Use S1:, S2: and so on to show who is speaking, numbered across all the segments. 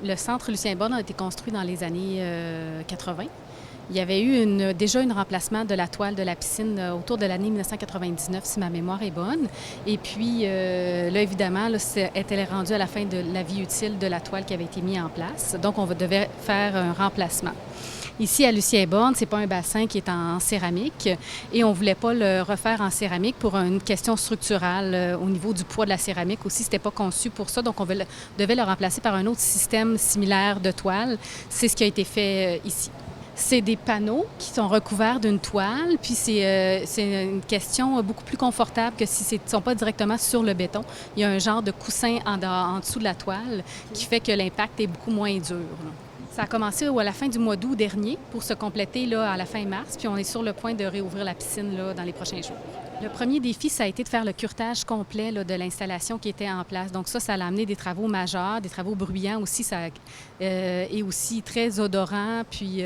S1: Le centre Lucien Bonne a été construit dans les années 80. Il y avait eu déjà un remplacement de la toile de la piscine autour de l'année 1999, si ma mémoire est bonne. Et puis, là, évidemment, était rendu à la fin de la vie utile de la toile qui avait été mise en place. Donc, on devait faire un remplacement. Ici, à Lucien-Borne, ce n'est pas un bassin qui est en céramique et on ne voulait pas le refaire en céramique pour une question structurale au niveau du poids de la céramique aussi. Ce n'était pas conçu pour ça, donc on devait le remplacer par un autre système similaire de toile. C'est ce qui a été fait ici. C'est des panneaux qui sont recouverts d'une toile, puis c'est une question beaucoup plus confortable que si ne sont pas directement sur le béton. Il y a un genre de coussin en dessous de la toile qui fait que l'impact est beaucoup moins dur, là. Ça a commencé à la fin du mois d'août dernier pour se compléter là, à la fin mars, puis on est sur le point de réouvrir la piscine là, dans les prochains jours. Le premier défi, ça a été de faire le curetage complet là, de l'installation qui était en place. Donc ça a amené des travaux majeurs, des travaux bruyants aussi, et aussi très odorants, puis...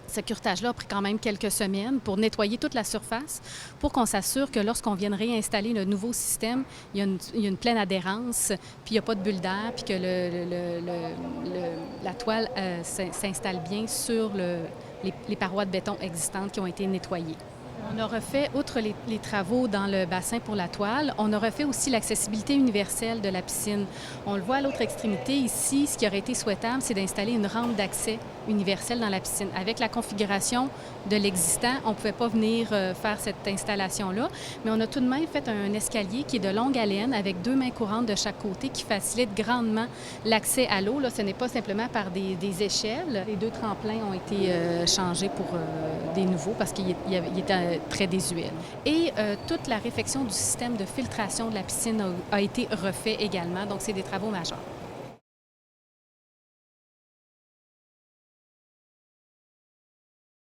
S1: Ce curetage-là a pris quand même quelques semaines pour nettoyer toute la surface, pour qu'on s'assure que lorsqu'on vienne réinstaller le nouveau système, il y a une pleine adhérence, puis il n'y a pas de bulle d'air, puis que la toile s'installe bien sur les parois de béton existantes qui ont été nettoyées. On a refait, outre les travaux dans le bassin pour la toile, on a refait aussi l'accessibilité universelle de la piscine. On le voit à l'autre extrémité ici, ce qui aurait été souhaitable, c'est d'installer une rampe d'accès universelle dans la piscine. Avec la configuration de l'existant, on ne pouvait pas venir faire cette installation-là, mais on a tout de même fait un escalier qui est de longue haleine avec 2 mains courantes de chaque côté qui facilite grandement l'accès à l'eau. Là, ce n'est pas simplement par des échelles. Les 2 tremplins ont été changés pour des nouveaux parce qu'ils étaient très désuets. Et toute la réfection du système de filtration de la piscine a été refait également, donc c'est des travaux majeurs.